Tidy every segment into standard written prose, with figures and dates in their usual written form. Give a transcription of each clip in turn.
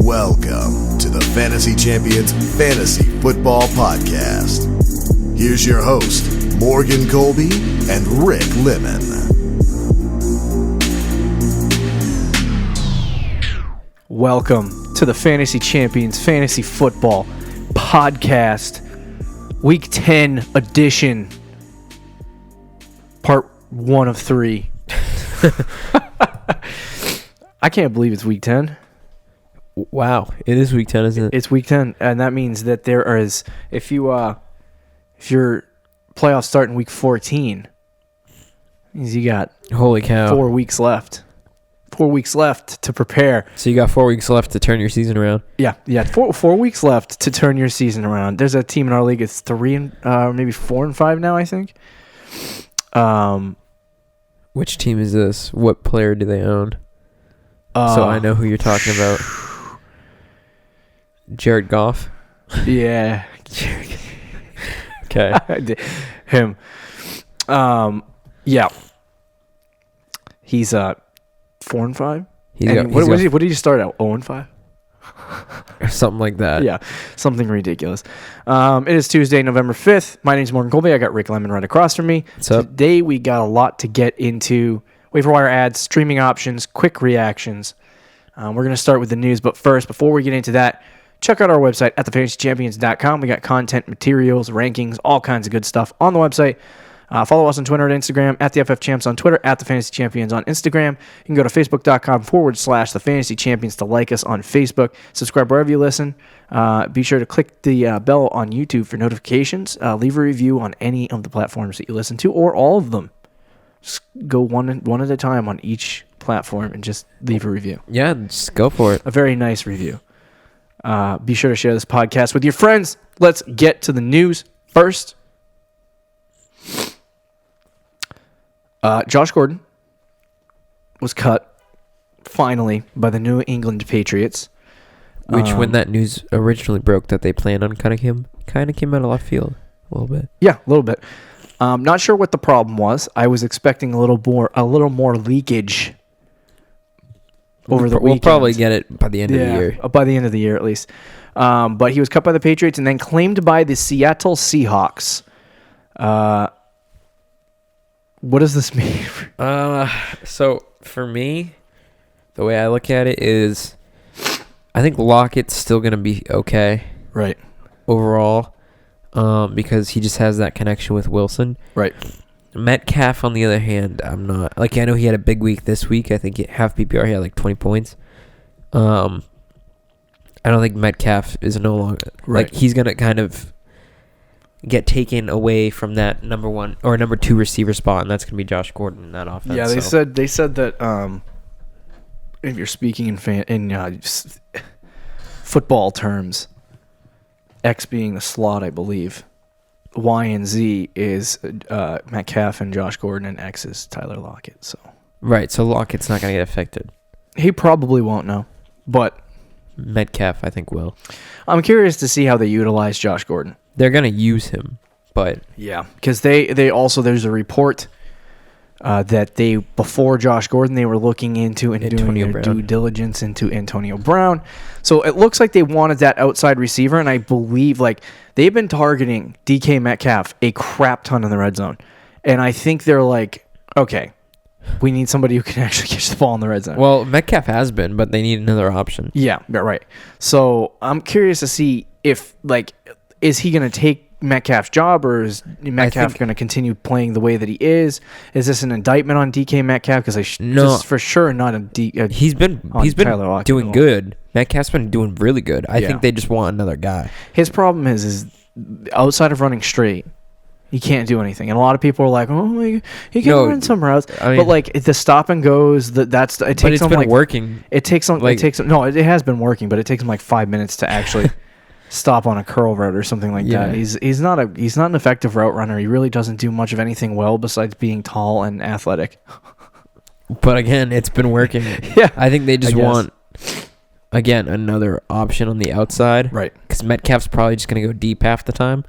Welcome to the Fantasy Champions Fantasy Football Podcast. Here's your host, Morgan Colby and Rick Lemon. Welcome to the Fantasy Champions Fantasy Football Podcast, Week 10 edition, Part 1 of 3. I can't believe it's Week 10. Wow, it is Week 10, isn't it? It's Week 10, and that means that there is, if your playoffs start in Week 14, means you got Holy cow. 4 weeks left. 4 weeks left to prepare. So you got 4 weeks left to turn your season around. Yeah. 4 weeks left to turn your season around. There's a team in our league. It's 3 and maybe 4 and 5 now, I think. Which team is this? What player do they own? So I know who you're talking about. Jared Goff. Yeah. Okay. Him. Yeah. He's 4 and 5. What did you start at? 0 and 5. Something like that. Yeah, something ridiculous. It is Tuesday, November 5th. My name's Morgan Colby. I got Rick Lemon right across from me. What's up? Today we got a lot to get into. Waiver wire ads, streaming options, quick reactions. We're going to start with the news, but first, before we get into that, check out our website at thefantasychampions.com. We got content, materials, rankings, all kinds of good stuff on the website. Follow us on Twitter and Instagram at the FFChamps on Twitter, at the Fantasy Champions on Instagram. You can go to facebook.com/the Fantasy Champions to like us on Facebook. Subscribe wherever you listen. Be sure to click the bell on YouTube for notifications. Leave a review on any of the platforms that you listen to, or all of them. Just go one at a time on each platform and just leave a review. Yeah, just go for it. A very nice review. Be sure to share this podcast with your friends. Let's get to the news first. Josh Gordon was cut, finally, by the New England Patriots. Which, when that news originally broke that they planned on cutting him, kind of came out of left field a little bit. Yeah, a little bit. Not sure what the problem was. I was expecting a little more leakage over the weekend. We'll probably get it by the end of the year. By the end of the year, at least. But he was cut by the Patriots and then claimed by the Seattle Seahawks. What does this mean? So for me, the way I look at it is, I think Lockett's still going to be okay. Right. Overall, because he just has that connection with Wilson. Right. Metcalf, on the other hand, I'm not. Like, I know he had a big week this week. I think half PPR, he had like 20 points. I don't think Metcalf is no longer... Right. Like, he's going to kind of get taken away from that number 1 or number 2 receiver spot, and that's going to be Josh Gordon in that offense. Yeah, they said that if you're speaking in football terms, X being the slot, I believe, Y and Z is Metcalf and Josh Gordon, and X is Tyler Lockett. So Right, so Lockett's not going to get affected. He probably won't know, but Metcalf, I think, will. I'm curious to see how they utilize Josh Gordon. They're going to use him, but... Yeah, because they also, there's a report that they, before Josh Gordon, they were looking into and doing their due diligence into Antonio Brown. So it looks like they wanted that outside receiver, and I believe they've been targeting DK Metcalf a crap ton in the red zone. And I think they're like, okay, we need somebody who can actually catch the ball in the red zone. Well, Metcalf has been, but they need another option. Yeah, right. So I'm curious to see if, is he going to take Metcalf's job, or is Metcalf going to continue playing the way that he is? Is this an indictment on DK Metcalf? Because this is for sure not he's been doing good. Metcalf's been doing really good. I think they just want another guy. His problem is outside of running straight, he can't do anything. And a lot of people are like, "Oh, he can run some routes." I mean, but the stop and goes, it takes him but it's been working. It takes him. It has been working, but it takes him 5 minutes to actually stop on a curl route or something like that. He's not an effective route runner. He really doesn't do much of anything well besides being tall and athletic. But again, it's been working. Yeah, I think they just want, again, another option on the outside. Right. Because Metcalf's probably just going to go deep half the time.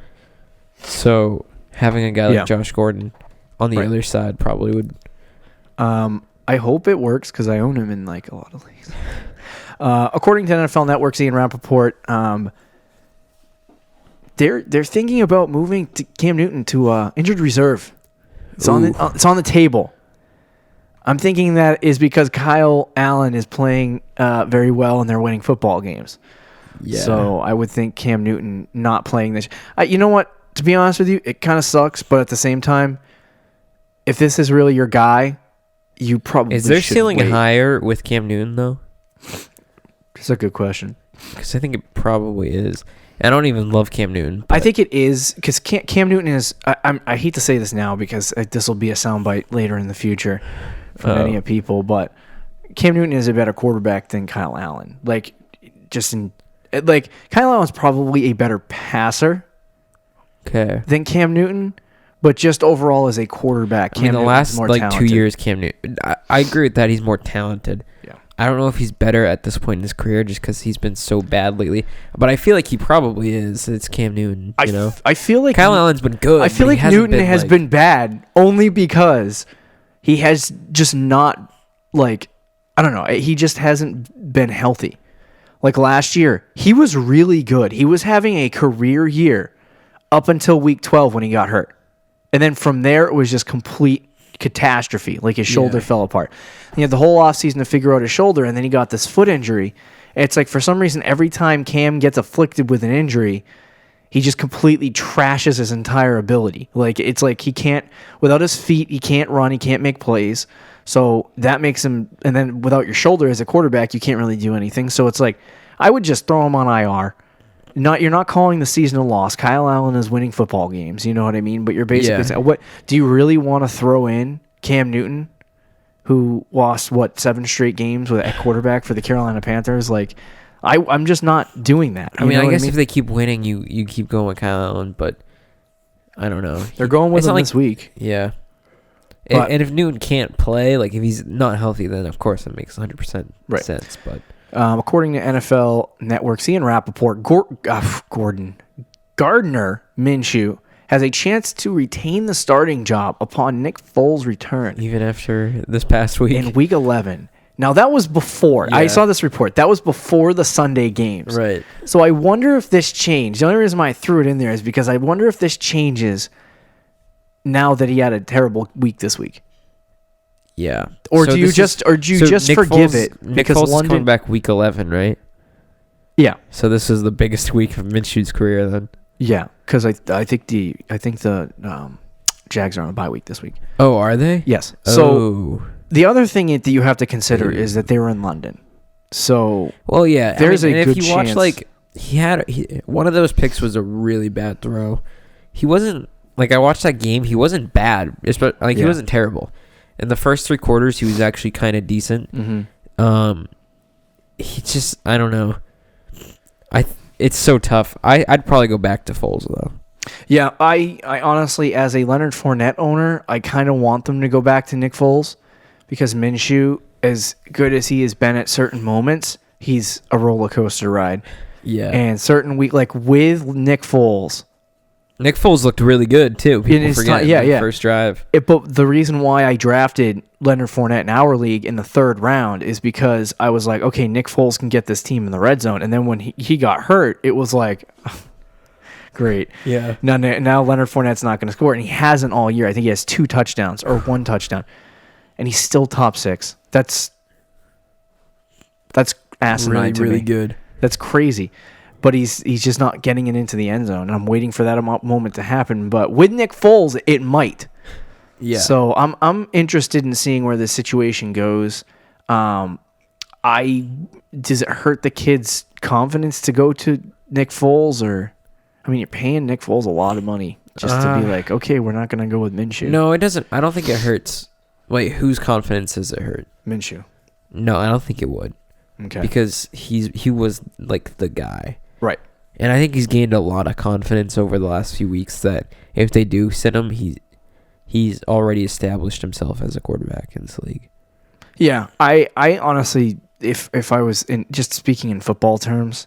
So having a guy like Josh Gordon on the other side probably would. I hope it works because I own him in a lot of leagues. According to NFL Network's Ian Rappaport, they're thinking about moving Cam Newton to injured reserve. It's on the table. I'm thinking that is because Kyle Allen is playing very well and they're winning football games. Yeah. So I would think Cam Newton not playing this. You know what? To be honest with you, it kind of sucks. But at the same time, if this is really your guy, you probably Is their should ceiling wait. higher with Cam Newton, though? That's a good question. Because I think it probably is. I don't even love Cam Newton. I think it is because Cam Newton is. I hate to say this now because this will be a soundbite later in the future for many people, but Cam Newton is a better quarterback than Kyle Allen. Kyle Allen's probably a better passer than Cam Newton, but just overall as a quarterback, Cam the Newton's last more 2 talented. years, Cam Newton. I agree with that. He's more talented. Yeah. I don't know if he's better at this point in his career just because he's been so bad lately, but I feel like he probably is. It's Cam Newton. I feel like Kyle Allen's been good. I feel like Newton has been bad only because he has just not I don't know. He just hasn't been healthy. Like last year, he was really good. He was having a career year up until week 12 when he got hurt. And then from there, it was just complete catastrophe. Like his shoulder fell apart. He had the whole offseason to figure out his shoulder, and then he got this foot injury. It's like for some reason, every time Cam gets afflicted with an injury, he just completely trashes his entire ability. Like it's like he can't, without his feet, he can't run, he can't make plays. So that makes him, and then without your shoulder as a quarterback, you can't really do anything. So it's like, I would just throw him on IR. You're not calling the season a loss. Kyle Allen is winning football games. You know what I mean? But you're basically saying, what do you really want to throw in Cam Newton, who lost 7 straight games with a quarterback for the Carolina Panthers? Like, I'm just not doing that. I guess if they keep winning, you keep going with Kyle Allen, but I don't know. They're going with him this week. Yeah. But, and if Newton can't play, like if he's not healthy, then of course it makes 100% sense. But according to NFL Network's Ian Rappaport, Gardner Minshew has a chance to retain the starting job upon Nick Foles' return. Even after this past week? In Week 11. Now, that was before. I saw this report. That was before the Sunday games. Right. So I wonder if this changed. The only reason why I threw it in there is because I wonder if this changes now that he had a terrible week this week. Yeah. Or do you just forgive it? Nick Foles is coming back Week 11, right? Yeah. So this is the biggest week of Minshew's career then. Yeah, because I think the Jags are on a bye week this week. Oh, are they? Yes. So the other thing that you have to consider is that they were in London. So there's a good chance. If you watch, one of those picks was a really bad throw. He wasn't I watched that game. He wasn't bad. He wasn't terrible. In the first 3 quarters, he was actually kind of decent. Mm-hmm. He just, I don't know. It's so tough. I'd probably go back to Foles though. Yeah, I honestly, as a Leonard Fournette owner, I kind of want them to go back to Nick Foles because Minshew, as good as he has been at certain moments, he's a roller coaster ride. Yeah. And certain week, like with Nick Foles looked really good too. People forget the first drive. But the reason why I drafted Leonard Fournette in our league in the 3rd round is because I was like, okay, Nick Foles can get this team in the red zone. And then when he got hurt, it was like, great. Yeah. Now Leonard Fournette's not going to score, and he hasn't all year. I think he has 2 touchdowns or 1 touchdown, and he's still top 6. That's asinine to me. Really good. That's crazy. But he's just not getting it into the end zone, and I'm waiting for that moment to happen. But with Nick Foles, it might. Yeah. So I'm interested in seeing where this situation goes. Does it hurt the kid's confidence to go to Nick Foles, or you're paying Nick Foles a lot of money just to be like, okay, we're not going to go with Minshew. No, it doesn't. I don't think it hurts. Wait, whose confidence does it hurt? Minshew. No, I don't think it would. Okay. Because he was like the guy. Right. And I think he's gained a lot of confidence over the last few weeks that if they do sit him, he's already established himself as a quarterback in this league. Yeah, I honestly, if I was just speaking in football terms,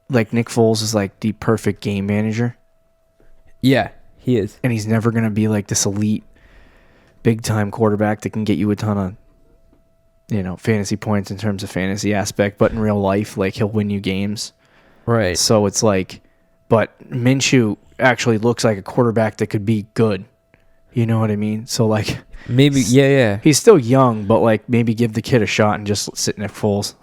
like Nick Foles is like the perfect game manager. Yeah, he is. And he's never going to be like this elite, big-time quarterback that can get you a ton of fantasy points in terms of fantasy aspect, but in real life, like, he'll win you games. Right. So it's like, but Minshew actually looks like a quarterback that could be good. You know what I mean? So, like, maybe, yeah. He's still young, but, like, maybe give the kid a shot and just sit Nick Foles.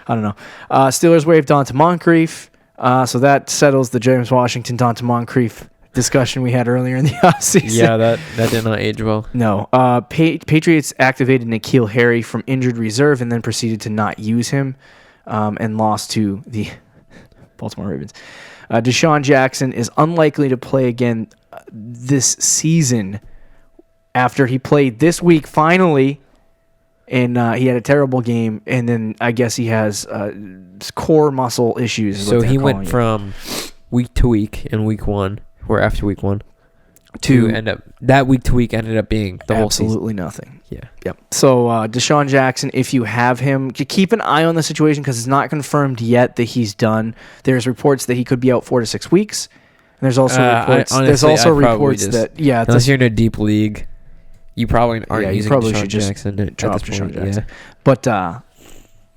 I don't know. Steelers waived Donta Moncrief, so that settles the James Washington, Donta Moncrief discussion we had earlier in the offseason. Yeah, that did not age well. No. Patriots activated N'Keal Harry from injured reserve and then proceeded to not use him and lost to the Baltimore Ravens. Deshaun Jackson is unlikely to play again this season after he played this week finally, and he had a terrible game, and then I guess he has core muscle issues. So he went from week to week in week one, or after week one, to end up that week to week ended up being the whole season. Absolutely nothing. Yeah. Yep. So Deshaun Jackson, if you have him, keep an eye on the situation because it's not confirmed yet that he's done. There's reports that he could be out 4 to 6 weeks. And there's also reports. Unless you're in a deep league, you probably aren't using Deshaun Jackson at this point. Yeah. But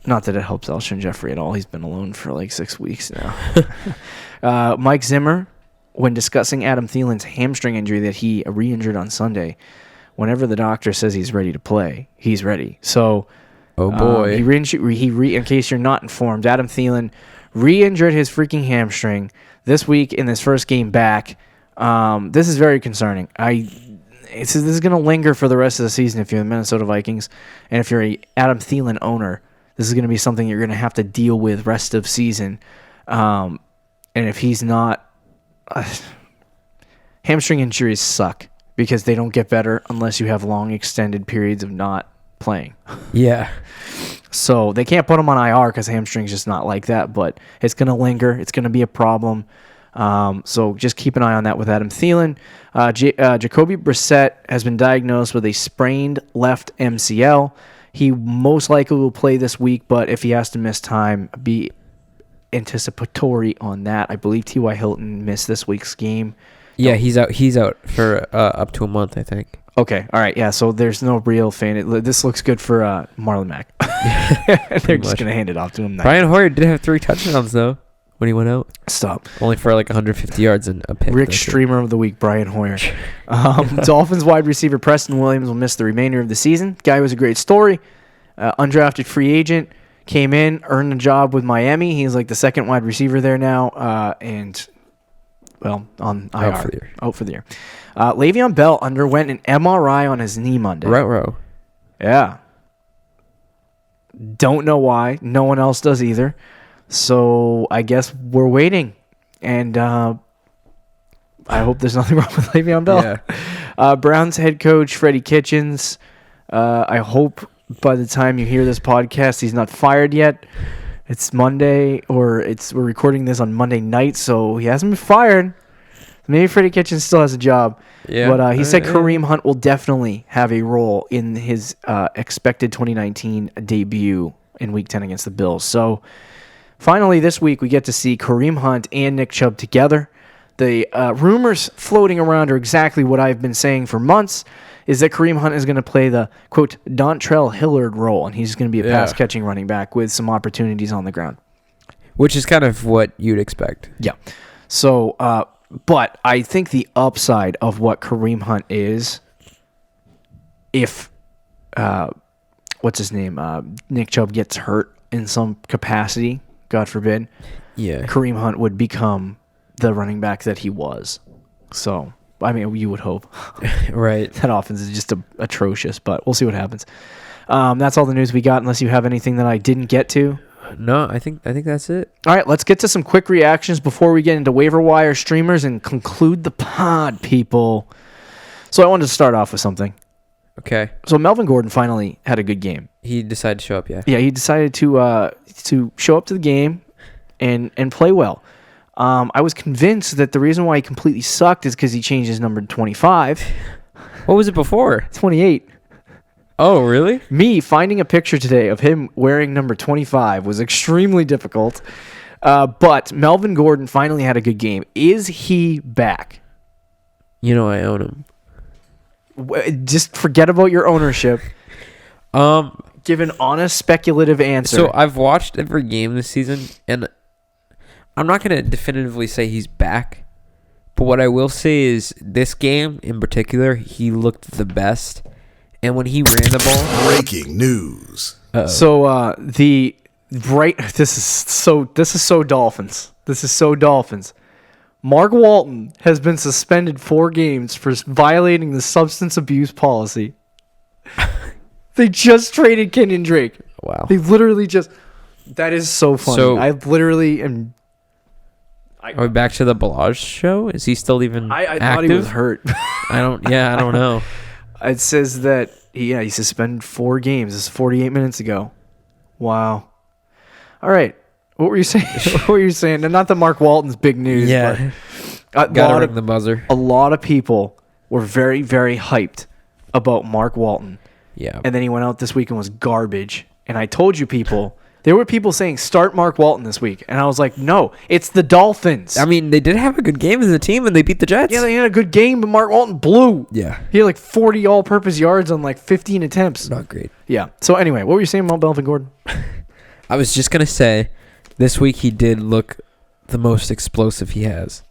not that it helps Alshon Jeffrey at all. He's been alone for like 6 weeks now. Mike Zimmer, when discussing Adam Thielen's hamstring injury that he re-injured on Sunday, whenever the doctor says he's ready to play, he's ready. So, oh boy, in case you're not informed, Adam Thielen re-injured his freaking hamstring this week in his first game back. This is very concerning. This is going to linger for the rest of the season if you're the Minnesota Vikings, and if you're a Adam Thielen owner, this is going to be something you're going to have to deal with rest of season. And if he's not, hamstring injuries suck because they don't get better unless you have long extended periods of not playing. Yeah. So they can't put him on IR because hamstring's just not like that, but it's going to linger. It's going to be a problem. So just keep an eye on that with Adam Thielen. Jacoby Brissett has been diagnosed with a sprained left MCL. He most likely will play this week, but if he has to miss time, be anticipatory on that. I believe T.Y. Hilton missed this week's game. Yeah, he's out for up to a month, I think. Okay, all right, yeah, so there's no real fan. This looks good for Marlon Mack. They're just going to hand it off to him now. Brian Hoyer did have 3 touchdowns, though, when he went out. Stop. Only for like 150 yards and a pick. Rick Streamer of the Week, Brian Hoyer. Dolphins wide receiver Preston Williams will miss the remainder of the season. Guy was a great story. Undrafted free agent. Came in, earned a job with Miami. He's like the second wide receiver there now, and, well, on IR. Out for the year. Le'Veon Bell underwent an MRI on his knee Monday. Ruh-roh. Yeah. Don't know why. No one else does either. So I guess we're waiting. And I hope there's nothing wrong with Le'Veon Bell. Yeah. Browns head coach Freddie Kitchens. I hope by the time you hear this podcast, he's not fired yet. It's Monday, we're recording this on Monday night, so he hasn't been fired. Maybe Freddie Kitchens still has a job. Yeah. But he said Kareem Hunt will definitely have a role in his expected 2019 debut in Week 10 against the Bills. So finally this week we get to see Kareem Hunt and Nick Chubb together. The rumors floating around are exactly what I've been saying for months, is that Kareem Hunt is going to play the, quote, Dontrell Hillard role, and he's going to be a pass-catching running back with some opportunities on the ground. Which is kind of what you'd expect. Yeah. So, but I think the upside of what Kareem Hunt is, if, what's his name, Nick Chubb gets hurt in some capacity, God forbid, Kareem Hunt would become the running back that he was. So, I mean, you would hope. Right. That offense is just atrocious, but we'll see what happens. That's all the news we got, unless you have anything that I didn't get to. No, I think that's it. All right, let's get to some quick reactions before we get into waiver wire streamers and conclude the pod, people. So I wanted to start off with something. Okay. So Melvin Gordon finally had a good game. He decided to show up, yeah. Yeah, he decided to show up to the game and play well. I was convinced that the reason why he completely sucked is because he changed his number to 25. What was it before? 28. Oh, really? Me finding a picture today of him wearing number 25 was extremely difficult. But Melvin Gordon finally had a good game. Is he back? You know I own him. Just forget about your ownership. give an honest, speculative answer. So I've watched every game this season, and I'm not going to definitively say he's back. But what I will say is this game in particular, he looked the best. And when he ran the ball... Breaking news. So this is so Dolphins. This is so Dolphins. Mark Walton has been suspended 4 games for violating the substance abuse policy. They just traded Kenyan Drake. Wow. They literally just... That is so funny. So, I literally am... Are we back to the Balaj show? Is he still even I active? thought he was hurt. I don't know. It says that he suspended 4 games. This is 48 minutes ago. Wow. All right. What were you saying? What were you saying? And not that Mark Walton's big news. Yeah. But Gotta ring the buzzer. A lot of people were very, very hyped about Mark Walton. Yeah. And then he went out this week and was garbage. And I told you people, there were people saying start Mark Walton this week. And I was like, no, it's the Dolphins. I mean, they did have a good game as a team, and they beat the Jets. Yeah, they had a good game, but Mark Walton blew. Yeah. He had like 40 all-purpose yards on like 15 attempts. Not great. Yeah. So anyway, what were you saying about Melvin Gordon? I was just going to say, this week he did look the most explosive he has.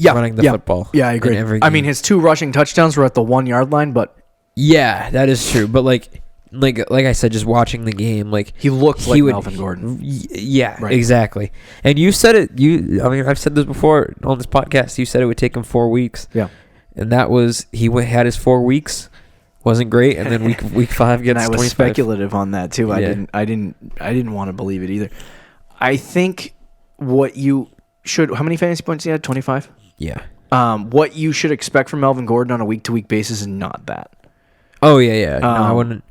Running the football. Yeah, I agree. I mean, his 2 rushing touchdowns were at the 1-yard line, but... Yeah, that is true. But like I said, just watching the game, like he looked like Melvin Gordon. Yeah, right. Exactly. And you said it. I've said this before on this podcast. You said it would take him 4 weeks. Yeah, and that was had his 4 weeks. Wasn't great, and then week 5 gets. And I was 25. speculative on that too. Yeah. I didn't want to believe it either. I think what you should. How many fantasy points you had? 25. Yeah. What you should expect from Melvin Gordon on a week-to-week basis is not that. Oh yeah. No, I wouldn't.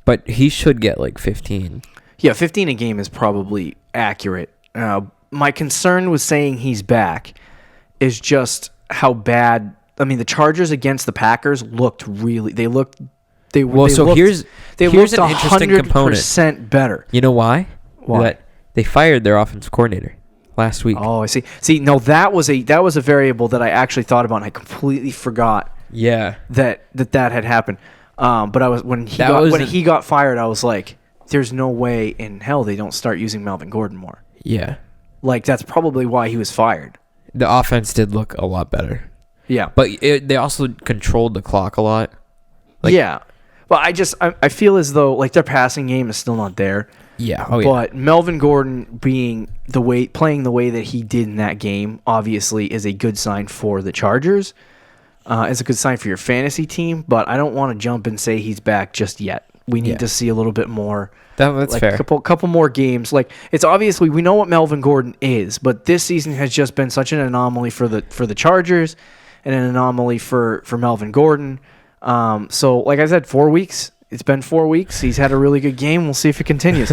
But he should get like 15. Yeah, 15 a game is probably accurate. My concern with saying he's back is just how bad. I mean, the Chargers against the Packers looked really. They looked. Here's an interesting component. 100% better. You know why? Why? That they fired their offensive coordinator last week. Oh, I see. See, no, that was a variable that I actually thought about, and I completely forgot. Yeah. That had happened. But when he got fired, I was like, "There's no way in hell they don't start using Melvin Gordon more." Yeah. Like that's probably why he was fired. The offense did look a lot better. Yeah, but they also controlled the clock a lot. Yeah, but I feel as though like their passing game is still not there. Yeah. But Melvin Gordon playing the way that he did in that game obviously is a good sign for the Chargers. It's a good sign for your fantasy team, but I don't want to jump and say he's back just yet. We need to see a little bit more. That's fair. A couple more games. Like it's obviously we know what Melvin Gordon is, but this season has just been such an anomaly for the Chargers, and an anomaly for Melvin Gordon. So like I said, 4 weeks. It's been 4 weeks. He's had a really good game. We'll see if it continues.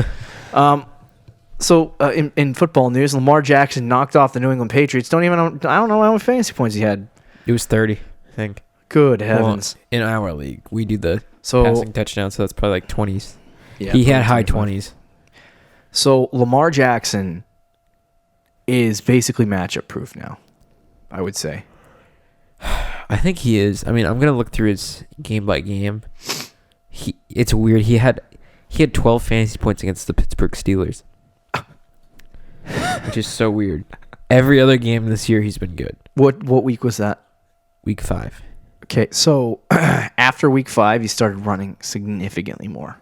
So in football news, Lamar Jackson knocked off the New England Patriots. I don't know how many fantasy points he had. It was 30. I think. Good heavens. Well, in our league, we do the passing touchdown, so that's probably like 20s. Yeah, he had high 20s. So Lamar Jackson is basically matchup proof now, I would say. I think he is. I mean, I'm going to look through his game by game. It's weird. He had 12 fantasy points against the Pittsburgh Steelers. Which is so weird. Every other game this year he's been good. What week was that? Week 5. Okay, so after week 5, he started running significantly more.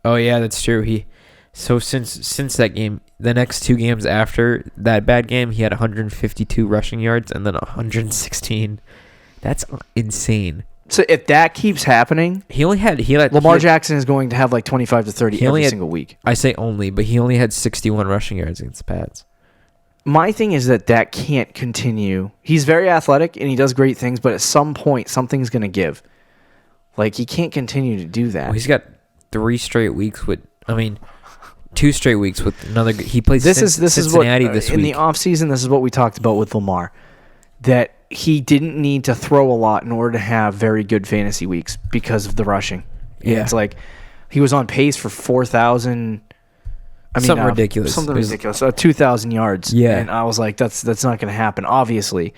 Oh yeah, that's true. Since that game, the next 2 games after that bad game, he had 152 rushing yards and then 116. That's insane. So if that keeps happening, Lamar Jackson is going to have like 25 to 30 every single week. I say only, but he only had 61 rushing yards against the Pats. My thing is that can't continue. He's very athletic and he does great things, but at some point, something's going to give. Like, he can't continue to do that. Well, he's got 3 straight weeks 2 straight weeks with another. He plays Cincinnati this week. In the offseason, this is what we talked about with Lamar. That he didn't need to throw a lot in order to have very good fantasy weeks because of the rushing. Yeah. It's like he was on pace for 4,000. Something ridiculous. 2,000 yards. Yeah. And I was like, that's not going to happen, obviously.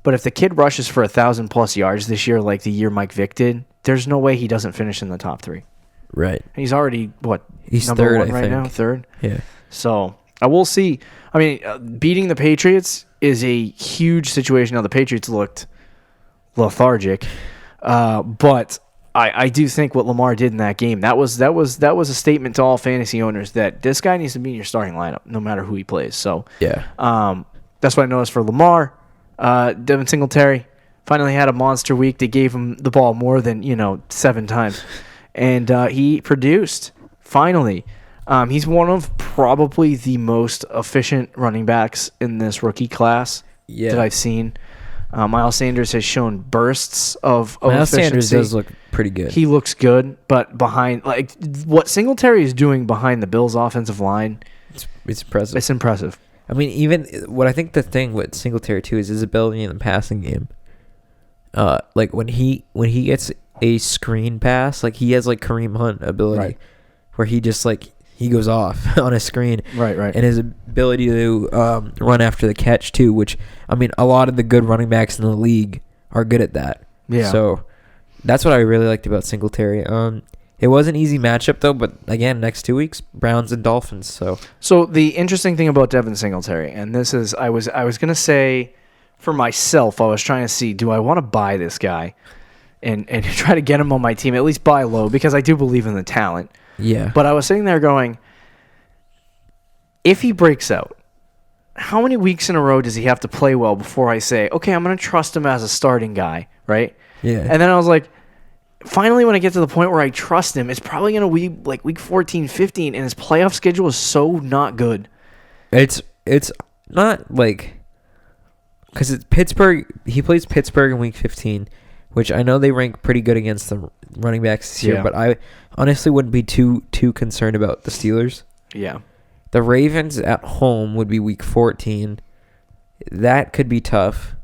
But if the kid rushes for 1,000+ yards this year, like the year Mike Vick did, there's no way he doesn't finish in the top 3. Right. And he's already, He's number third, one I right think. now? Third? Yeah. So I will see. I mean, beating the Patriots is a huge situation. Now, the Patriots looked lethargic, but I do think what Lamar did in that game, that was a statement to all fantasy owners that this guy needs to be in your starting lineup no matter who he plays. So Yeah. that's what I noticed for Lamar. Devin Singletary finally had a monster week. They gave him the ball more than 7 times, and he produced finally. He's one of probably the most efficient running backs in this rookie class that I've seen. Miles Sanders has shown bursts of Miles efficiency. Sanders does look pretty good. He looks good, but behind what Singletary is doing behind the Bills' offensive line, it's impressive. it's impressive. I mean, even what I think the thing with Singletary too is his ability in the passing game. Like when he gets a screen pass, like he has like Kareem Hunt ability, where he just he goes off on a screen. Right. And his ability to run after the catch too, which I mean, a lot of the good running backs in the league are good at that. Yeah. So that's what I really liked about Singletary. It was an easy matchup though, but again, next 2 weeks, Browns and Dolphins. So the interesting thing about Devin Singletary, and this is, I was gonna say, for myself, I was trying to see, do I want to buy this guy, and try to get him on my team, at least buy low, because I do believe in the talent. yeah. But I was sitting there going, if he breaks out, how many weeks in a row does he have to play well before I say, okay, I'm going to trust him as a starting guy, right? Yeah. And then I was like, finally, when I get to the point where I trust him, it's probably going to be like week 14, 15, and his playoff schedule is so not good. It's not because it's Pittsburgh. He plays Pittsburgh in week 15, which I know they rank pretty good against the running backs this year, but I honestly wouldn't be too concerned about the Steelers. Yeah. The Ravens at home would be week 14. That could be tough.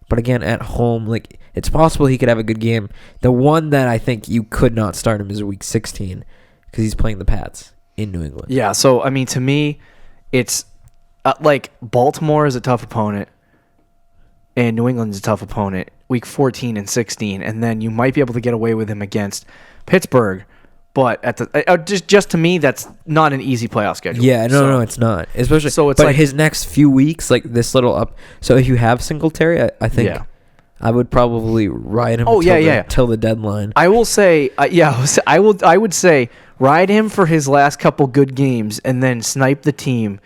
But again, at home, it's possible he could have a good game. The one that I think you could not start him is week 16 because he's playing the Pats in New England. Yeah, so, I mean, to me, it's Baltimore is a tough opponent and New England's a tough opponent, week 14 and 16, and then you might be able to get away with him against Pittsburgh. But at the just to me, that's not an easy playoff schedule. Yeah, no, it's not. Especially, so it's but his next few weeks, this little up. So if you have Singletary, I think I would probably ride him. Till the deadline. I will say, I would say ride him for his last couple good games, and then snipe the team.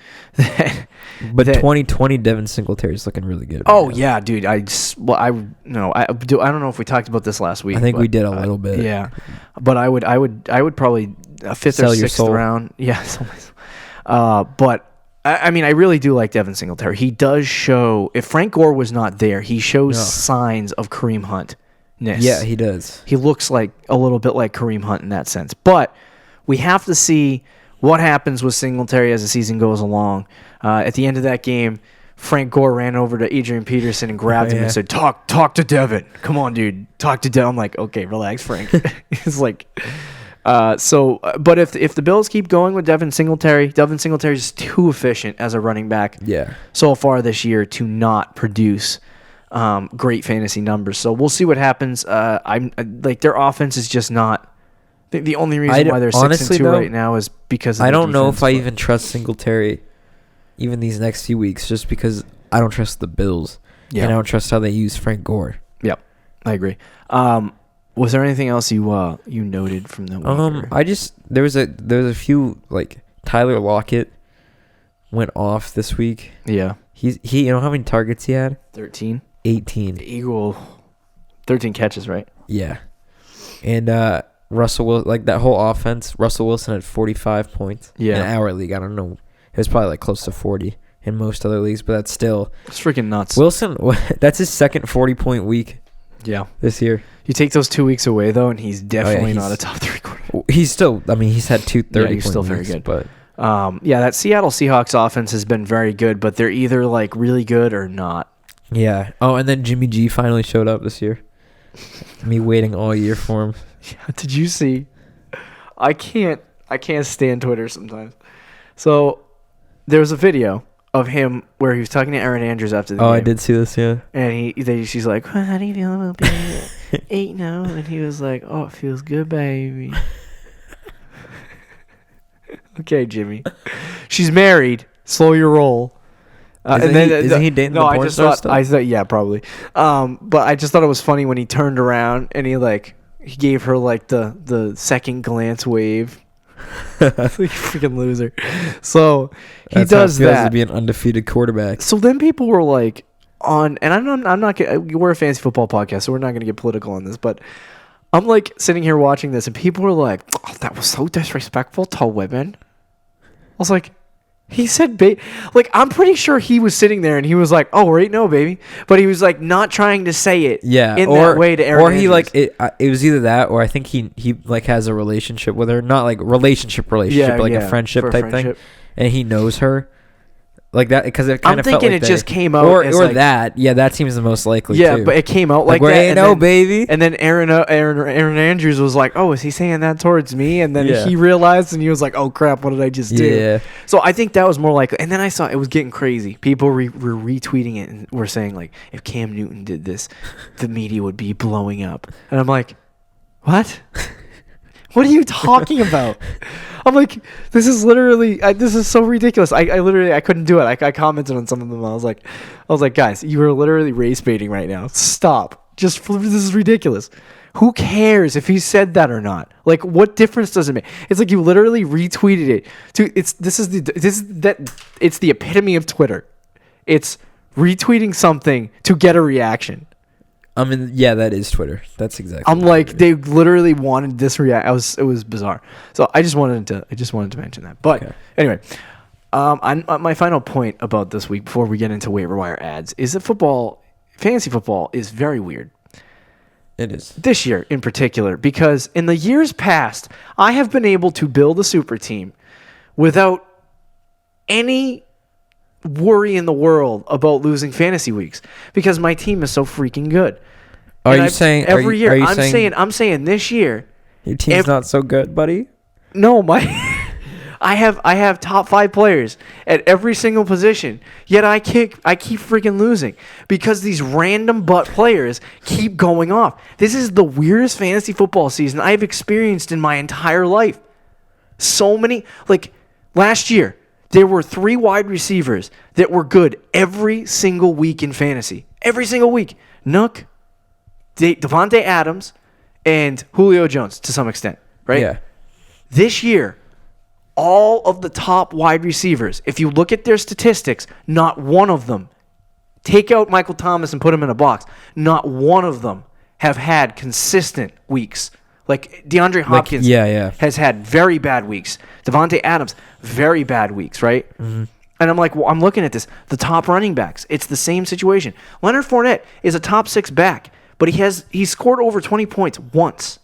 But 2020 Devin Singletary is looking really good. Oh yeah, dude. I don't know if we talked about this last week. I think we did a little bit. Yeah, but I would probably a fifth or sixth round. Yeah, but I mean, I really do like Devin Singletary. He does show. If Frank Gore was not there, he shows signs of Kareem Hunt. Yeah, he does. He looks like a little bit like Kareem Hunt in that sense. But we have to see what happens with Singletary as the season goes along. At the end of that game, Frank Gore ran over to Adrian Peterson and grabbed him and said, "Talk to Devin. Come on, dude. Talk to Devin." I'm like, okay, relax, Frank. He's like, but if the Bills keep going with Devin Singletary is too efficient as a running back. Yeah. So far this year to not produce great fantasy numbers. So we'll see what happens. I'm their offense is just not. The only reason why they're 6-2 right now is because of I the don't know defense, if I even trust Singletary even these next few weeks just because I don't trust the Bills. Yeah. And I don't trust how they use Frank Gore. Yep. I agree. Was there anything else you noted from the week? There was a few Tyler Lockett went off this week. Yeah. He you know how many targets he had? 13. 18. Eagle 13 catches, right? Yeah. And Russell Wilson, that whole offense, Russell Wilson had 45 points. Yeah. In our league, I don't know. It was probably close to 40 in most other leagues, but that's still... It's freaking nuts. Wilson, that's his second 40-point week. Yeah. This year. You take those 2 weeks away, though, and he's definitely not a top 3 quarterback. He's still... he's had 2 30-point he's still weeks, very good. But that Seattle Seahawks offense has been very good, but they're either, really good or not. Yeah. Oh, and then Jimmy G finally showed up this year. Me waiting all year for him. Yeah, did you see? I can't stand Twitter sometimes. So there was a video of him where he was talking to Aaron Andrews after the game. Oh, I did see this, yeah. And she's like, well, how do you feel about being 8 now? And he was like, oh, it feels good, baby. Okay, Jimmy. She's married. Slow your roll. Isn't he dating the porn star still? I thought, yeah, probably. But I just thought it was funny when he turned around and he gave her like the second glance wave. Like freaking loser. So That's does how it feels that to be an undefeated quarterback. So then people were like on, and I'm not we're a fantasy football podcast, so we're not gonna get political on this, but I'm like sitting here watching this, and people were like, "Oh, that was so disrespectful to women." I was like, he said, like, I'm pretty sure he was sitting there and he was like, "Oh, right, no, baby," but he was like not trying to say it, that way to Aaron. Or he like it was either that, or I think he like has a relationship with her, not like relationship, but like a friendship type thing, and he knows her. Like that, because it kind of felt like it just came out, or that. Yeah, that seems the most likely. Yeah, too. but it came out like that. Ain't no baby. And then Aaron Andrews was like, "Oh, is he saying that towards me?" And then he realized, and he was like, "Oh crap, what did I just do?" Yeah. So I think that was more likely. And then I saw it was getting crazy. People were retweeting it and were saying like, "If Cam Newton did this, the media would be blowing up." And I'm like, "What? What are you talking about?" I'm like, this is literally, this is so ridiculous. I literally, I couldn't do it. I commented on some of them. I was like, guys, you are literally race baiting right now. Stop. This is ridiculous. Who cares if he said that or not? Like, what difference does it make? It's like you literally retweeted it. It's the epitome of Twitter. It's retweeting something to get a reaction. I mean, yeah, that is Twitter. That's exactly. I'm like, they literally wanted this react. It was bizarre. So I just wanted to mention that. But anyway, my final point about this week before we get into waiver wire ads is that fantasy football is very weird. It is this year in particular, because in the years past, I have been able to build a super team without any worry in the world about losing fantasy weeks because my team is so freaking good. I'm saying this year your team's not so good, buddy? No, I have top 5 players at every single position, yet I keep freaking losing because these random butt players keep going off. This is the weirdest fantasy football season I've experienced in my entire life. So many, like last year, there were 3 wide receivers that were good every single week in fantasy. Every single week. Nook, Devante Adams, and Julio Jones to some extent, right? Yeah. This year, all of the top wide receivers, if you look at their statistics, not one of them, take out Michael Thomas and put him in a box, not one of them have had consistent weeks. Like DeAndre Hopkins has had very bad weeks. Devante Adams, very bad weeks, right? Mm-hmm. And I'm like, well, I'm looking at this. The top running backs, it's the same situation. Leonard Fournette is a top 6 back, but he scored over 20 points once.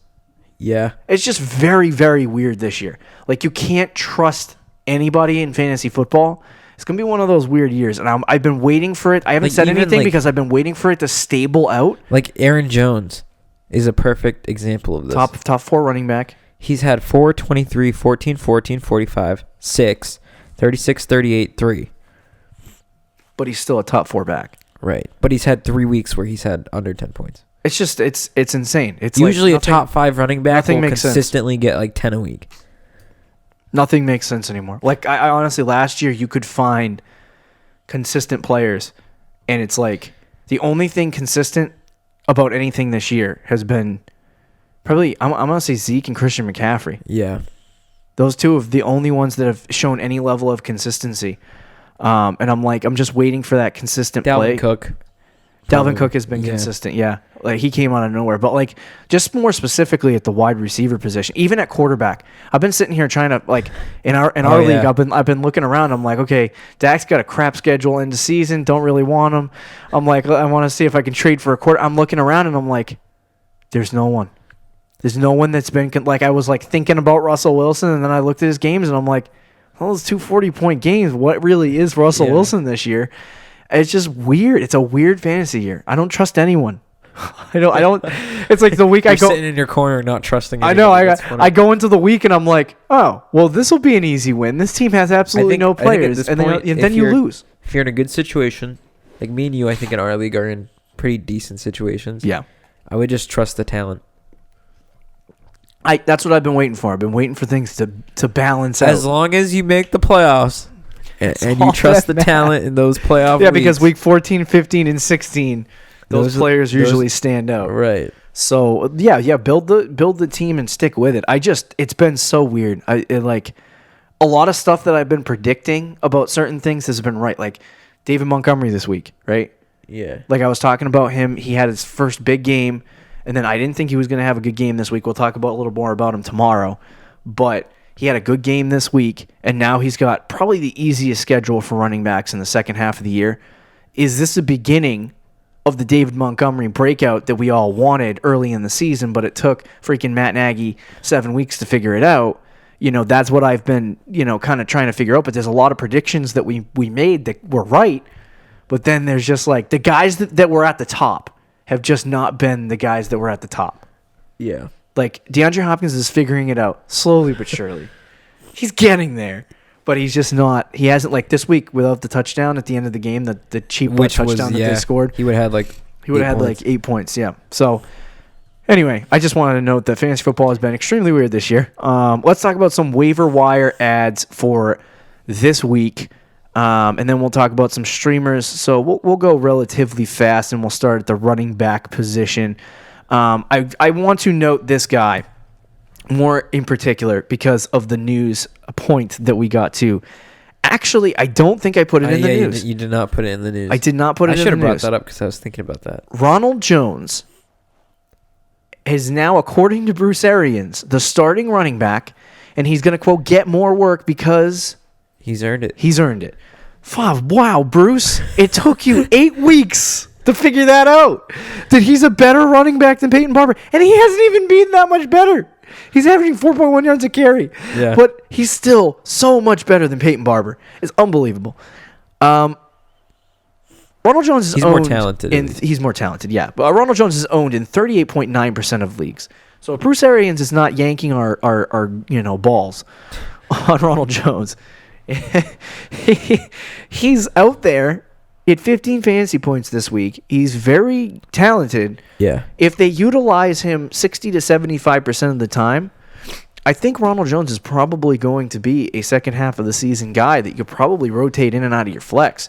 Yeah. It's just very, very weird this year. Like, you can't trust anybody in fantasy football. It's going to be one of those weird years. And I've been waiting for it. I haven't said anything because I've been waiting for it to stable out. Like Aaron Jones is a perfect example of this. Top 4 running back. He's had 4, 23, 14, 14, 45, 6, 36, 38, 3. But he's still a top 4 back. Right. But he's had 3 weeks where he's had under 10 points. It's just, it's insane. It's usually like a top 5 running back will consistently get like 10 a week. Nothing makes sense anymore. Like, I honestly, last year you could find consistent players, and it's like the only thing consistent about anything this year has been probably, I'm going to say Zeke and Christian McCaffrey. Yeah. Those two are the only ones that have shown any level of consistency. And I'm just waiting for that consistent play. Dalvin Cook has been consistent, yeah. Like, he came out of nowhere. But, like, just more specifically at the wide receiver position, even at quarterback. I've been sitting here trying to, like, in our league, I've been looking around. I'm like, okay, Dak's got a crap schedule into season. Don't really want him. I'm like, I want to see if I can trade for a quarter. I'm looking around, and I'm like, there's no one. There's no one that's been, like, I was, like, thinking about Russell Wilson, and then I looked at his games, and I'm like, well, those 2 40-point games, what really is Russell Wilson this year? It's just weird. It's a weird fantasy year. I don't trust anyone. I don't. It's like the week I go sitting in your corner, not trusting anyone. I know. I go into the week and I'm like, oh, well, this will be an easy win. This team has absolutely no players, and then you lose. If you're in a good situation, like me and you, I think in our league are in pretty decent situations. Yeah, I would just trust the talent. That's what I've been waiting for. I've been waiting for things to balance out. As long as you make the playoffs and you trust the talent in those playoff Yeah, because week 14, 15, and 16, those players usually stand out. Right. So, build the team and stick with it. It's been so weird. Like, a lot of stuff that I've been predicting about certain things has been right. Like, David Montgomery this week, right? Yeah. Like, I was talking about him. He had his first big game, and then I didn't think he was going to have a good game this week. We'll talk about a little more about him tomorrow. But he had a good game this week, and now he's got probably the easiest schedule for running backs in the second half of the year. Is this the beginning of the David Montgomery breakout that we all wanted early in the season, but it took freaking Matt Nagy 7 weeks to figure it out? That's what I've been, kind of trying to figure out. But there's a lot of predictions that we made that were right. But then there's just like the guys that were at the top have just not been the guys that were at the top. Yeah. Like DeAndre Hopkins is figuring it out slowly but surely. He's getting there. But he's just not. He hasn't, like, this week without the touchdown at the end of the game, the cheap touchdown that they scored. He would have had like 8 points. Yeah. So anyway, I just wanted to note that fantasy football has been extremely weird this year. Let's talk about some waiver wire ads for this week, and then we'll talk about some streamers. So we'll go relatively fast, and we'll start at the running back position. I want to note this guy more in particular because of the news point that we got to. Actually, I don't think I put it in the news. You did not put it in the news. I did not put it in the news. I should have brought that up because I was thinking about that. Ronal Jones is now, according to Bruce Arians, the starting running back, and he's going to, quote, get more work because he's earned it. He's earned it. Wow, Bruce, it took you 8 weeks to figure that out. That he's a better running back than Peyton Barber, and he hasn't even been that much better. He's averaging 4.1 yards a carry. Yeah. But he's still so much better than Peyton Barber. It's unbelievable. Ronal Jones is owned. He's more talented, yeah. But Ronal Jones is owned in 38.9% of leagues. So if Bruce Arians is not yanking our balls on Ronal Jones, he's out there. He had 15 fantasy points this week. He's very talented. Yeah. If they utilize him 60 to 75% of the time, I think Ronal Jones is probably going to be a second half of the season guy that you could probably rotate in and out of your flex.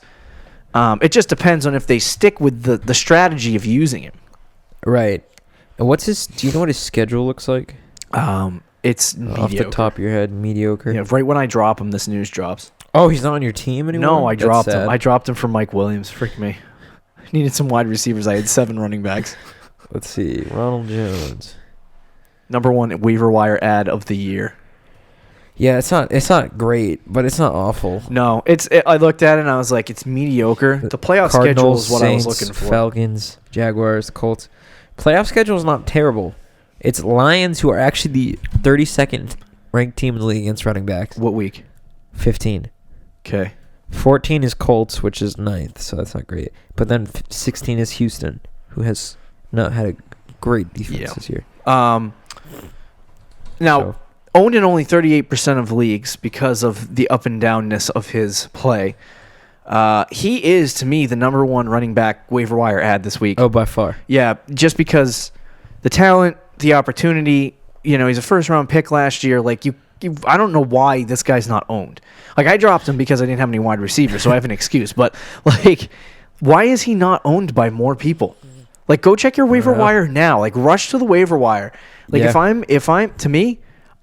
It just depends on if they stick with the strategy of using him. Right. And do you know what his schedule looks like? It's mediocre. Off the top of your head, mediocre. Yeah, right when I drop him, this news drops. Oh, he's not on your team anymore? No, I dropped him. I dropped him for Mike Williams. Freak me. I needed some wide receivers. I had 7 running backs. Let's see. Ronal Jones. Number 1 waiver wire ad of the year. Yeah, it's not great, but it's not awful. No, I looked at it and I was like, it's mediocre. The playoff schedule is what Saints, I was looking for. Falcons, Jaguars, Colts. Playoff schedule is not terrible. It's Lions, who are actually the 32nd ranked team in the league against running backs. What week? 15. Okay. 14 is Colts, which is 9th, so that's not great. But then 16 is Houston, who has not had a great defense this year. Owned in only 38% of leagues because of the up and downness of his play. He is, to me, the number 1 running back waiver wire ad this week. Oh, by far. Yeah, just because the talent, the opportunity, he's a first-round pick last year. Like, I don't know why this guy's not owned. Like, I dropped him because I didn't have any wide receivers, so I have an excuse. But, like, why is he not owned by more people? Like, go check your waiver wire now. Like, rush to the waiver wire. Like,